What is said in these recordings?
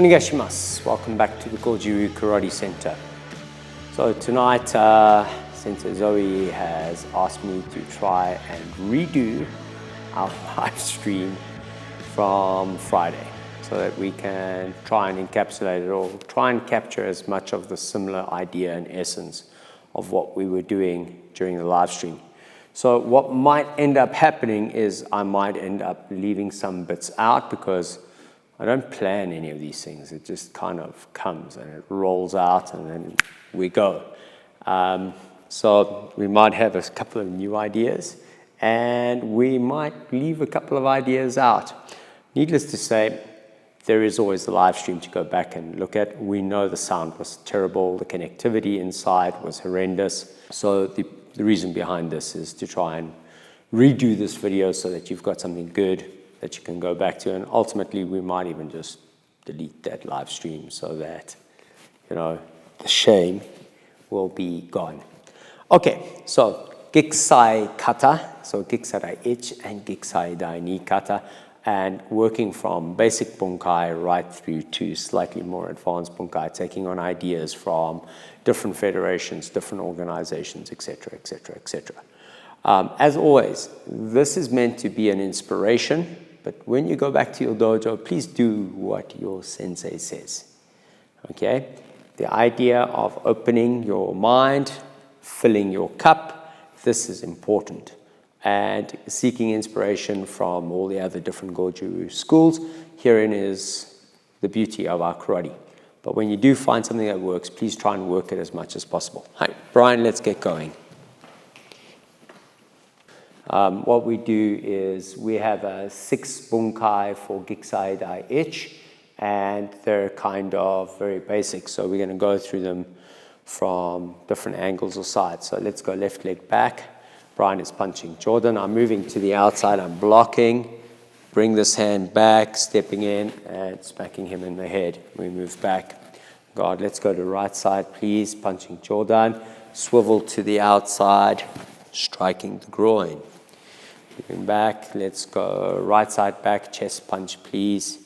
Onegaishimasu. Welcome back to the Goju Karate Center. So tonight, Sensei Zoe has asked me to try and redo our live stream from Friday so that we can try and encapsulate it or try and capture as much of the similar idea and essence of what we were doing during the live stream. So what might end up happening is I might end up leaving some bits out because I don't plan any of these things. It just kind of comes and it rolls out and then we go. So we might have a couple of new ideas and we might leave a couple of ideas out. Needless to say, there is always the live stream to go back and look at. We know the sound was terrible. The connectivity inside was horrendous. So the reason behind this is to try and redo this video so that you've got something good that you can go back to, and ultimately we might even just delete that live stream so that, the shame will be gone. Okay, so Geki Sai Kata, so Geki Sai Dai Ichi and Geki Sai Dai Ni Kata, and working from basic Bunkai right through to slightly more advanced Bunkai, taking on ideas from different federations, different organizations, etc., etc., etc. As always, this is meant to be an inspiration, but when you go back to your dojo, please do what your sensei says, okay? The idea of opening your mind, filling your cup, this is important. And seeking inspiration from all the other different Goju schools, herein is the beauty of our karate. But when you do find something that works, please try and work it as much as possible. Hi, Brian, let's get going. What we do is we have 6 bunkai for Geki Sai Dai Ichi, and they're kind of very basic. So we're going to go through them from different angles or sides. So let's go left leg back. Brian is punching Jordan. I'm moving to the outside. I'm blocking. Bring this hand back, stepping in and smacking him in the head. We move back. Guard, let's go to right side, please. Punching Jordan. Swivel to the outside, striking the groin. Moving back, let's go right side back, chest punch, please.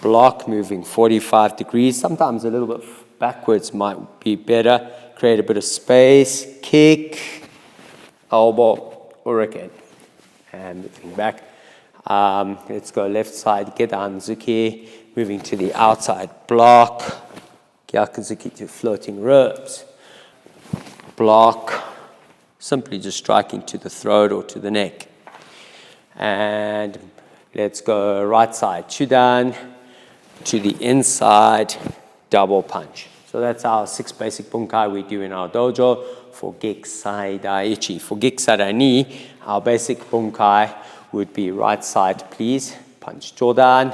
Block, moving 45 degrees. Sometimes a little bit backwards might be better. Create a bit of space. Kick, elbow, uraken. And moving back. Let's go left side, gedan zuki. Moving to the outside, block. Gyakuzuki to floating ropes. Block. Simply just striking to the throat or to the neck. And let's go right side, chudan, to the inside, double punch. So that's our 6 basic bunkai we do in our dojo for Geki Sai Dai Ichi. For Geki Sai Dai Ni, our basic bunkai would be right side, please. Punch Jordan,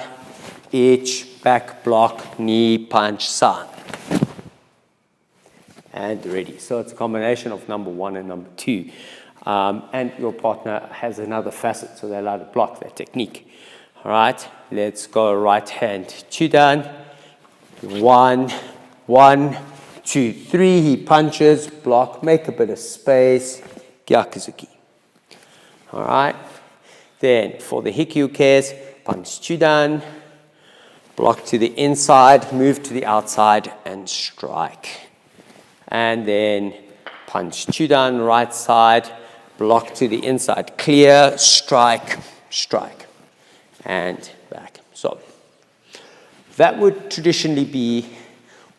Ichi, back block, knee, punch, san. And ready. So it's a combination of number 1 and number 2. And your partner has another facet, so they're allowed to block that technique. All right, let's go right hand, chudan. 1, 2, 3. He punches, block, make a bit of space, gyakuzuki. All right, then for the hikyukes, punch chudan, block to the inside, move to the outside, and strike. And then punch chudan, right side, block to the inside, clear, strike, strike, and back. So that would traditionally be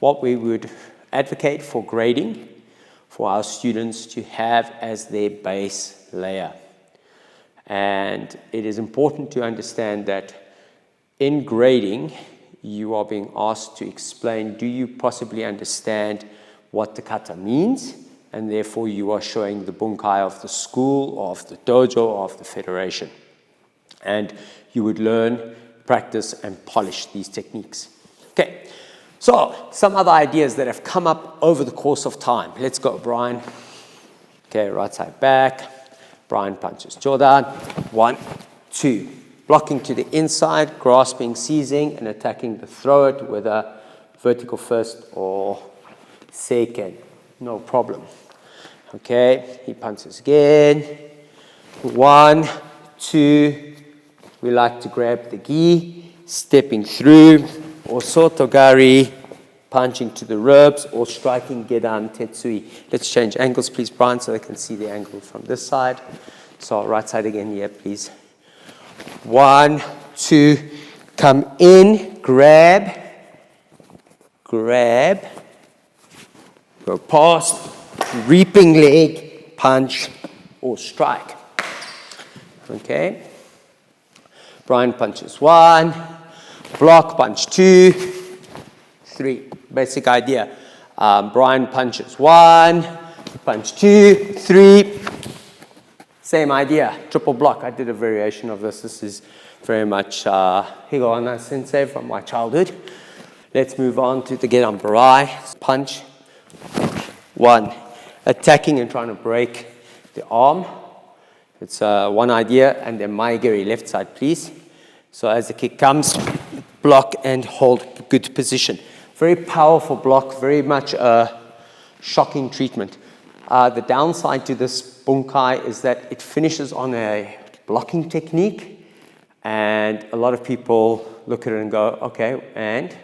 what we would advocate for grading for our students to have as their base layer. And it is important to understand that in grading, you are being asked to explain, do you possibly understand what the kata means? And therefore you are showing the bunkai of the school, or of the dojo, or of the federation. And you would learn, practice, and polish these techniques. Okay, so some other ideas that have come up over the course of time. Let's go, Brian. Okay, right side back. Brian punches Jordan. 1, 2. Blocking to the inside, grasping, seizing, and attacking the throat with a vertical fist or seiken. No problem. Okay, he punches again. 1, 2. We like to grab the gi, stepping through, or sotogari, punching to the ribs, or striking gedan tetsui. Let's change angles, please, Brian, so they can see the angle from this side. So right side again here, please. 1, 2, come in, grab, go past, reaping leg, punch, or strike. Okay. Brian punches 1, block, punch 2, 3. Basic idea. Brian punches 1, punch 2, 3. Same idea, triple block. I did a variation of this. This is very much Higoana Sensei from my childhood. Let's move on to the gedan berai. Punch. 1. Attacking and trying to break the arm. It's one idea. And then maigiri, left side, please. So as the kick comes, block and hold good position. Very powerful block, very much a shocking treatment. The downside to this bunkai is that it finishes on a blocking technique, and a lot of people look at it and go, okay, and?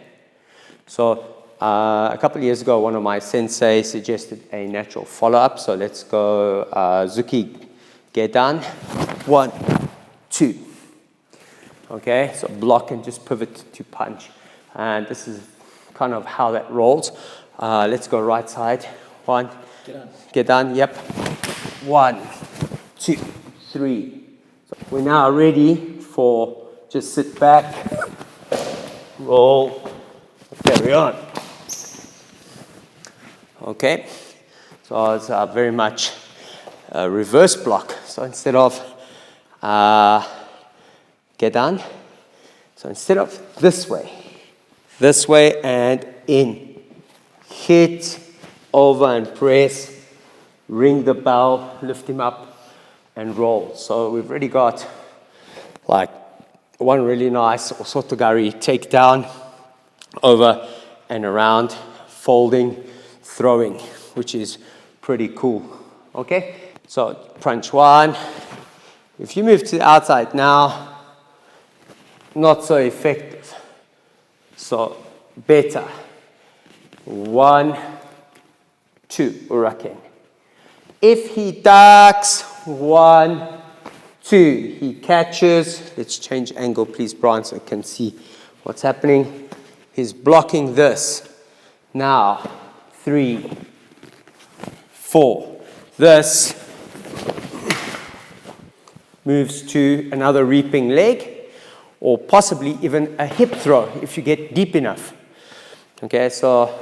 So a couple of years ago, one of my sensei suggested a natural follow-up, so let's go Zuki Gedan, 1, 2. Okay, so block and just pivot to punch. And this is kind of how that rolls. Let's go right side. 1, Gedan, yep. 1, 2, 3. So we're now ready for just sit back, roll, carry on. Okay, so it's very much a reverse block. So instead of gedan, so instead of this way and in, hit, over and press, ring the bell, lift him up and roll. So we've already got like one really nice osotogari takedown, over and around, folding, throwing, which is pretty cool. Okay, so punch 1. If you move to the outside now, not so effective. So better. 1, 2, uraken. If he ducks, 1, 2, he catches. Let's change angle, please, Brian, so I can see what's happening. He's blocking this. Now, 3, 4. This moves to another reaping leg, or possibly even a hip throw if you get deep enough. Okay, so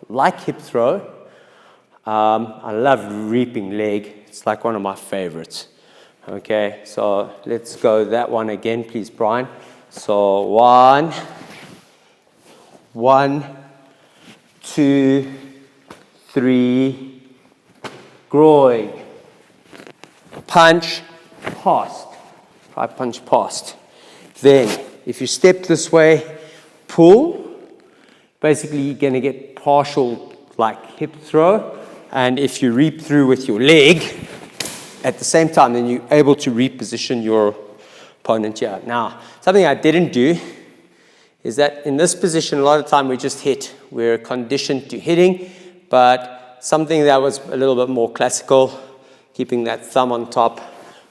like hip throw, I love reaping leg. It's like one of my favorites. Okay, so let's go that one again, please, Brian. So 1, 2, 3, groin, punch, past. Try punch past. Then, if you step this way, pull. Basically, you're going to get partial like hip throw. And if you reap through with your leg, at the same time, then you're able to reposition your opponent here. Now, something I didn't do is that in this position, a lot of time we just hit. We're conditioned to hitting, but something that was a little bit more classical, keeping that thumb on top,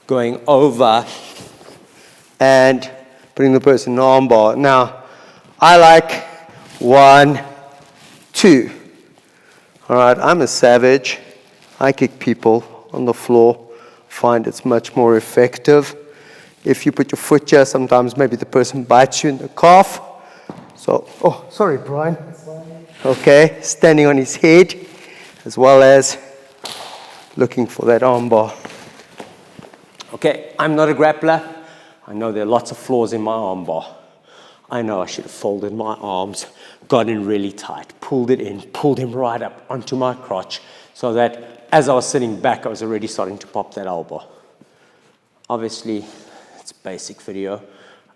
going over, and putting the person in arm bar. Now, I like 1, 2. All right, I'm a savage. I kick people on the floor. Find it's much more effective. If you put your foot here, sometimes maybe the person bites you in the calf. So, oh, sorry, Brian. Okay, standing on his head, as well as looking for that arm bar. Okay, I'm not a grappler. I know there are lots of flaws in my arm bar. I know I should have folded my arms, got in really tight, pulled it in, pulled him right up onto my crotch, so that as I was sitting back, I was already starting to pop that elbow. Obviously, it's basic video.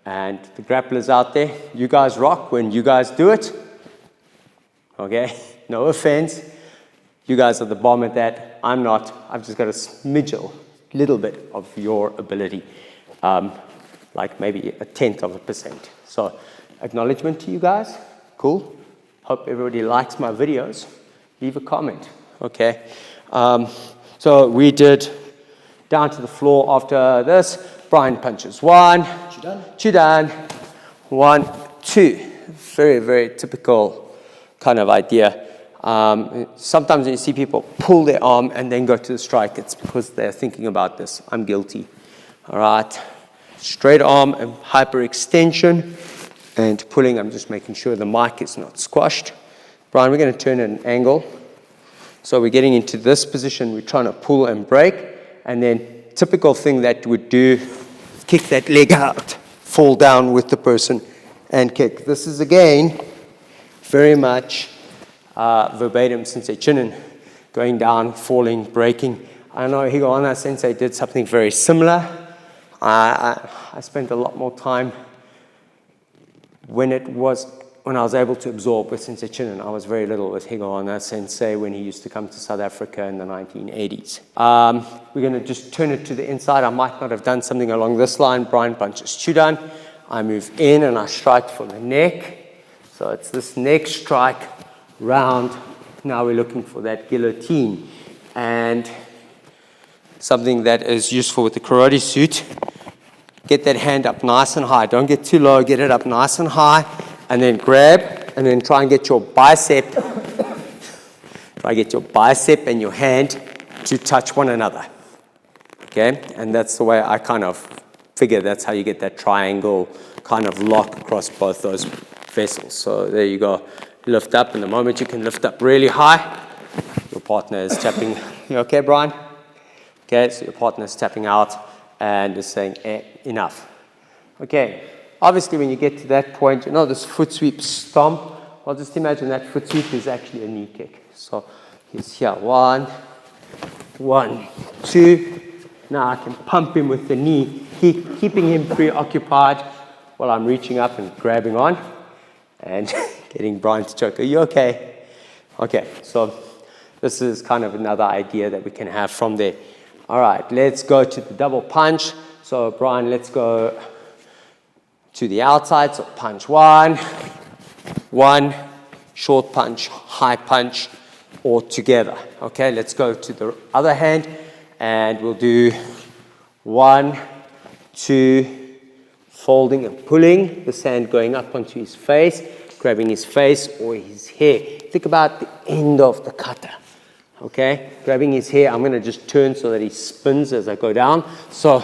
And the grapplers out there, you guys rock when you guys do it. Okay, no offense. You guys are the bomb at that. I'm not. I've just got a little bit of your ability. Like maybe 1/10%. So acknowledgement to you guys. Cool. Hope everybody likes my videos. Leave a comment, okay? So we did down to the floor after this. Brian punches 1, Chudan, 1, 2. Very, very typical kind of idea. Sometimes when you see people pull their arm and then go to the strike, it's because they're thinking about this. I'm guilty. All right. Straight arm and hyperextension and pulling. I'm just making sure the mic is not squashed. Brian, we're going to turn at an angle. So we're getting into this position. We're trying to pull and break. And then typical thing that would do, kick that leg out, fall down with the person and kick. This is, again, very much verbatim Sensei Chinen, going down, falling, breaking. I know Higohana Sensei did something very similar. I spent a lot more time when I was able to absorb with Sensei Chinen. I was very little with Higohana Sensei when he used to come to South Africa in the 1980s. We're going to just turn it to the inside. I might not have done something along this line. Brian punches Chudan. I move in and I strike for the neck. So it's this neck strike round. Now we're looking for that guillotine. And something that is useful with the karate suit, get that hand up nice and high. Don't get too low, get it up nice and high. And then grab, and then try and get your bicep. Try get your bicep and your hand to touch one another. Okay? And that's the way I kind of figure that's how you get that triangle kind of lock across both those vessels. So there you go. Lift up, and the moment you can lift up really high, your partner is tapping. You okay, Brian? Okay, so your partner is tapping out and is saying, enough. Okay, obviously when you get to that point, you know this foot sweep stomp. Well, just imagine that foot sweep is actually a knee kick. So he's here, 1, 2. Now I can pump him with the knee, keeping him preoccupied while I'm reaching up and grabbing on and getting Brian to choke. Are you okay? Okay, so this is kind of another idea that we can have from there. All right, let's go to the double punch. So Brian, let's go to the outside. So punch 1, short punch, high punch, all together. Okay, let's go to the other hand and we'll do 1, 2, folding and pulling, this hand going up onto his face, grabbing his face or his hair. Think about the end of the kata. Okay, grabbing his hair, I'm going to just turn so that he spins as I go down. So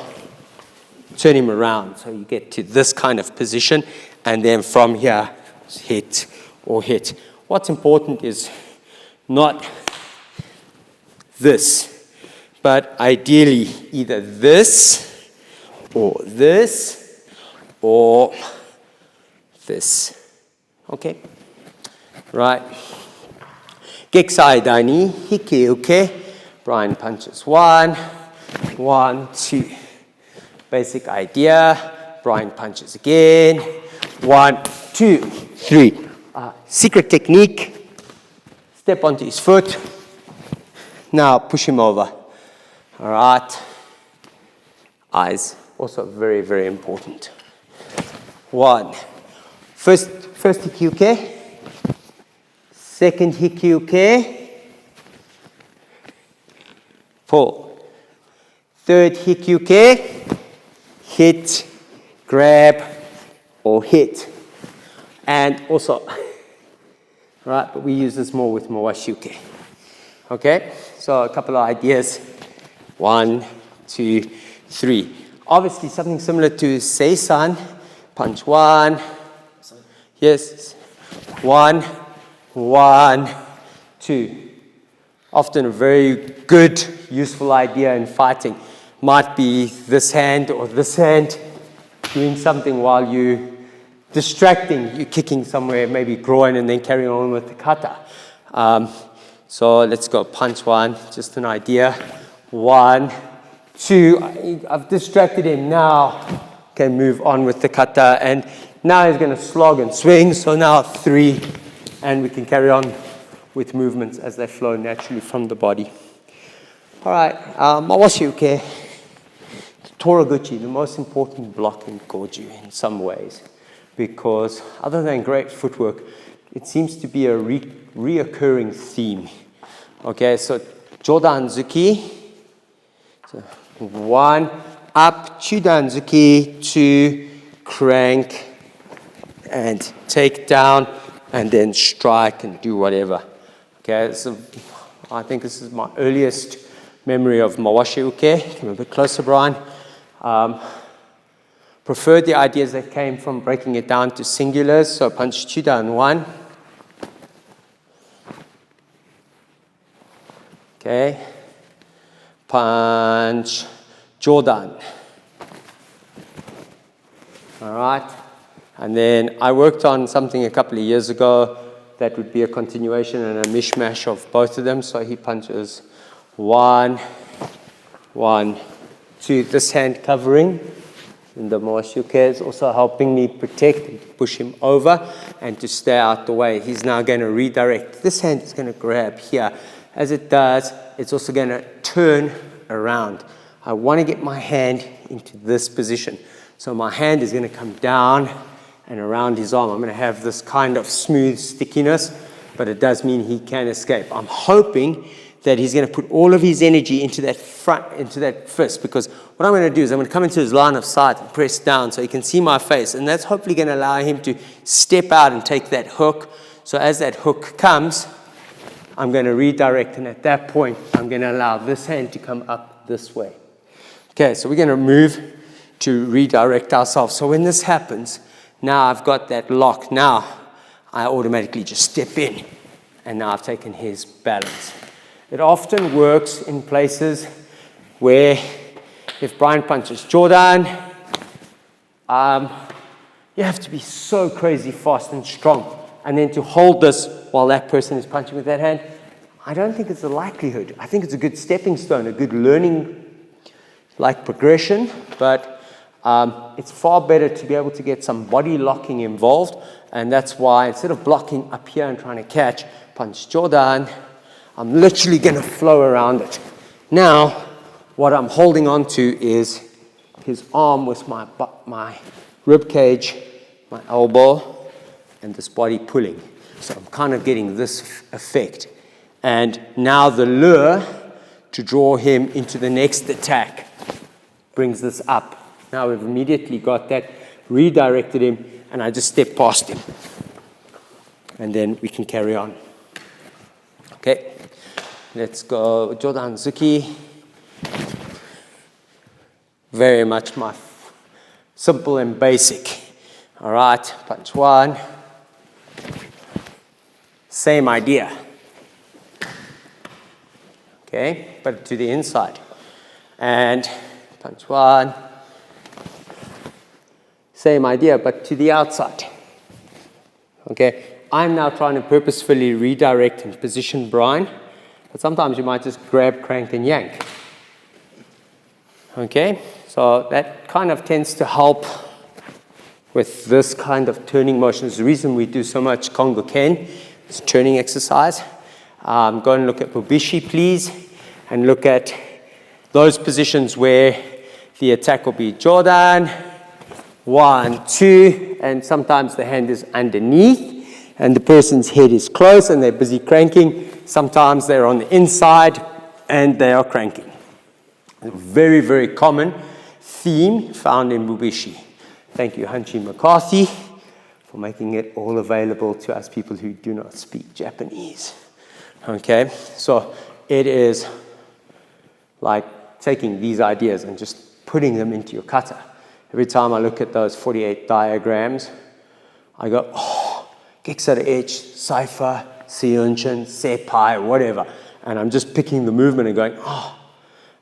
turn him around so you get to this kind of position, and then from here, hit or hit. What's important is not this, but ideally either this or this or this. Okay, right. Geki Sai Dai Ichi, okay. Brian punches 1, 2. Basic idea. Brian punches again. 1, 2, 3. Secret technique. Step onto his foot. Now push him over. All right. Eyes, also very, very important. 1. First hiki-uke. Second hiki-uke. Pull. Third hiki-uke. Hit, grab, or hit. And also, right, but we use this more with Mawashi. Okay, so a couple of ideas. 1, 2, 3. Obviously, something similar to Seisan. Punch 1. Yes. 1, 2. Often a very good, useful idea in fighting. Might be this hand or this hand doing something while you distracting, you kicking somewhere, maybe groin, and then carrying on with the kata. So let's go punch 1, just an idea. 1, 2, I've distracted him now. Can move on with the kata, and now he's going to slog and swing. So now 3, and we can carry on with movements as they flow naturally from the body. All right, Mawashi, okay. Toraguchi, the most important block in Goju in some ways, because other than great footwork, it seems to be a reoccurring theme. Okay, so Jodanzuki. So 1, up, Chudanzuki, 2, crank, and take down, and then strike and do whatever. Okay, so I think this is my earliest memory of Mawashi Uke. Come a bit closer, Brian. Preferred the ideas that came from breaking it down to singulars. So punch Chudan 1. Okay. Punch Jordan. All right. And then I worked on something a couple of years ago that would be a continuation and a mishmash of both of them. So he punches 1, 1, 2. This hand covering. And the Mawashi is also helping me protect and push him over and to stay out the way. He's now going to redirect. This hand is going to grab here. As it does, it's also going to turn around. I want to get my hand into this position. So my hand is going to come down and around his arm. I'm going to have this kind of smooth stickiness, but it does mean he can escape. I'm hoping that he's going to put all of his energy into that fist, because what I'm going to do is I'm going to come into his line of sight and press down so he can see my face, and that's hopefully going to allow him to step out and take that hook. So as that hook comes, I'm going to redirect, and at that point, I'm going to allow this hand to come up this way. Okay, so we're going to move to redirect ourselves. So when this happens, now I've got that lock. Now I automatically just step in, and now I've taken his balance. It often works in places where if Brian punches Jordan, you have to be so crazy fast and strong. And then to hold this while that person is punching with that hand, I don't think it's a likelihood. I think it's a good stepping stone, a good learning progression, but it's far better to be able to get some body locking involved, and that's why instead of blocking up here and trying to catch, punch Jordan, I'm literally going to flow around it. Now, what I'm holding on to is his arm with my rib cage, my elbow, and this body pulling. So I'm kind of getting this effect. And now the lure to draw him into the next attack brings this up. Now we've immediately got that, redirected him, and I just step past him. And then we can carry on. Okay, let's go Jodan Zuki. Very much my simple and basic. All right, punch 1. Same idea. Okay, but to the inside. And punch 1. Same idea, but to the outside. Okay, I'm now trying to purposefully redirect and position Brian, but sometimes you might just grab, crank, and yank. Okay, so that kind of tends to help with this kind of turning motion. It's the reason we do so much Kongo Ken. It's a turning exercise. Go and look at Bubishi, please, and look at those positions where the attack will be Jordan, 1, 2, and sometimes the hand is underneath and the person's head is close and they're busy cranking. Sometimes they're on the inside and they are cranking. A very, very common theme found in Bubishi. Thank you, Hanchi McCarthy, for making it all available to us people who do not speak Japanese. Okay, so it is like taking these ideas and just putting them into your kata. Every time I look at those 48 diagrams, I go, oh, Geki Sai Dai Ichi, Cipher, Seiyunshin, Seppai, whatever. And I'm just picking the movement and going, oh.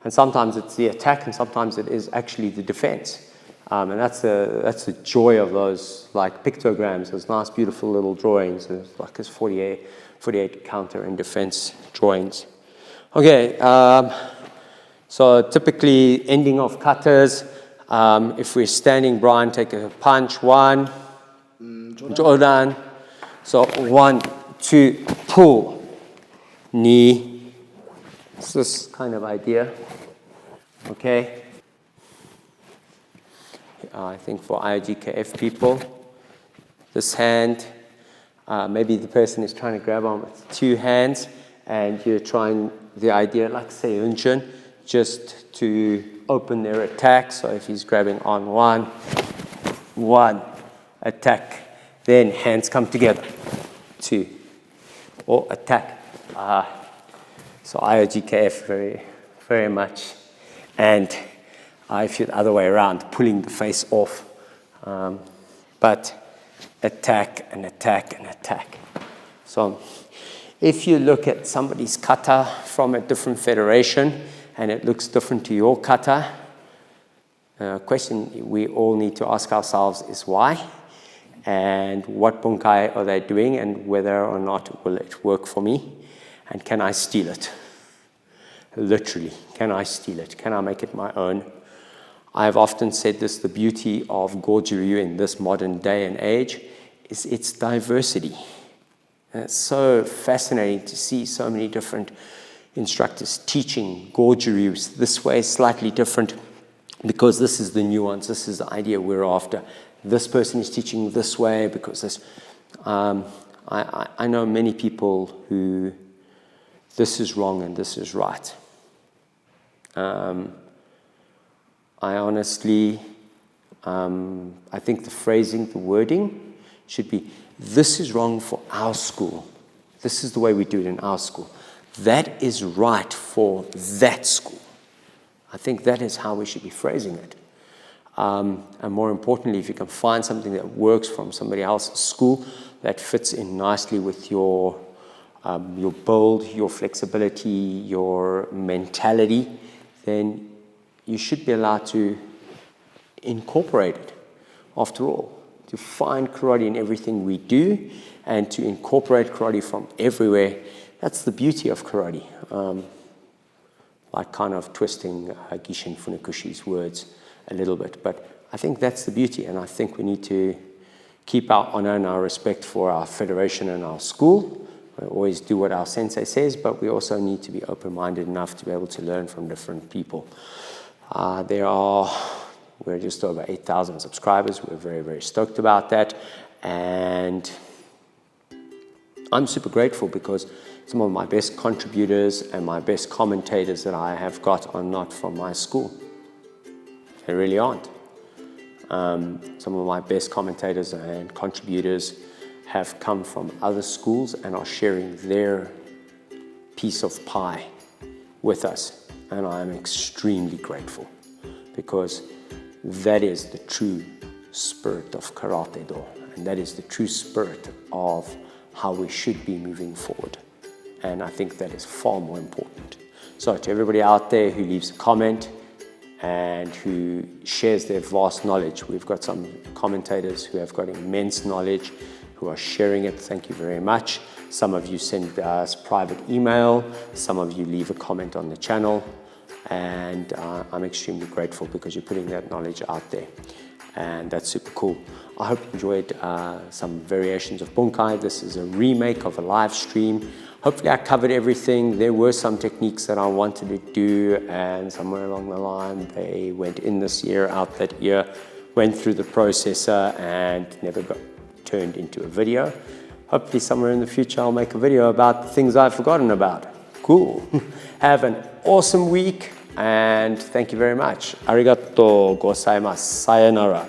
And sometimes it's the attack and sometimes it is actually the defense. And that's the joy of those like pictograms, those nice, beautiful little drawings. There's like this 48 counter and defense drawings. Okay, so typically ending of katas. If we're standing, Brian, take a punch. 1, Jordan. So 1, 2, pull, knee. It's this kind of idea. Okay. I think for IGKF people, this hand, maybe the person is trying to grab on with 2 hands, and you're trying the idea, like say Unshin, just to open their attack. So if he's grabbing on one attack, then hands come together, 2, or attack. So IOGKF very, very much. And if you're the other way around, pulling the face off. But attack and attack and attack. So if you look at somebody's kata from a different federation and it looks different to your kata, a question we all need to ask ourselves is why, and what bunkai are they doing, and whether or not will it work for me, and can I steal it? Literally, can I steal it? Can I make it my own? I've often said this, the beauty of Goju in this modern day and age is its diversity. And it's so fascinating to see so many different instructors teaching Goju this way, slightly different, because this is the nuance, this is the idea we're after. This person is teaching this way because this. I know many people who this is wrong and this is right. I honestly, I think the phrasing, the wording should be, this is wrong for our school. This is the way we do it in our school. That is right for that school. I think that is how we should be phrasing it. And more importantly, if you can find something that works from somebody else's school that fits in nicely with your build, your flexibility, your mentality, then you should be allowed to incorporate it. After all, to find karate in everything we do and to incorporate karate from everywhere, that's the beauty of karate. Like kind of twisting Gishin Funakushi's words a little bit, but I think that's the beauty, and I think we need to keep our honor and our respect for our federation and our school. We always do what our sensei says, but we also need to be open-minded enough to be able to learn from different people. We're just over 8,000 subscribers. We're very, very stoked about that, and I'm super grateful because some of my best contributors and my best commentators that I have got are not from my school. They really aren't. Some of my best commentators and contributors have come from other schools and are sharing their piece of pie with us. And I'm extremely grateful because that is the true spirit of Karate Do. And that is the true spirit of how we should be moving forward. And I think that is far more important. So to everybody out there who leaves a comment and who shares their vast knowledge, we've got some commentators who have got immense knowledge, who are sharing it. Thank you very much. Some of you send us private email, some of you leave a comment on the channel, and I'm extremely grateful because you're putting that knowledge out there, and that's super cool. I hope you enjoyed some variations of Bunkai. This is a remake of a live stream. Hopefully I covered everything. There were some techniques that I wanted to do, and somewhere along the line they went in this year, out that year, went through the processor and never got turned into a video. Hopefully somewhere in the future I'll make a video about the things I've forgotten about. Cool. Have an awesome week and thank you very much. Arigato gozaimasu. Sayonara.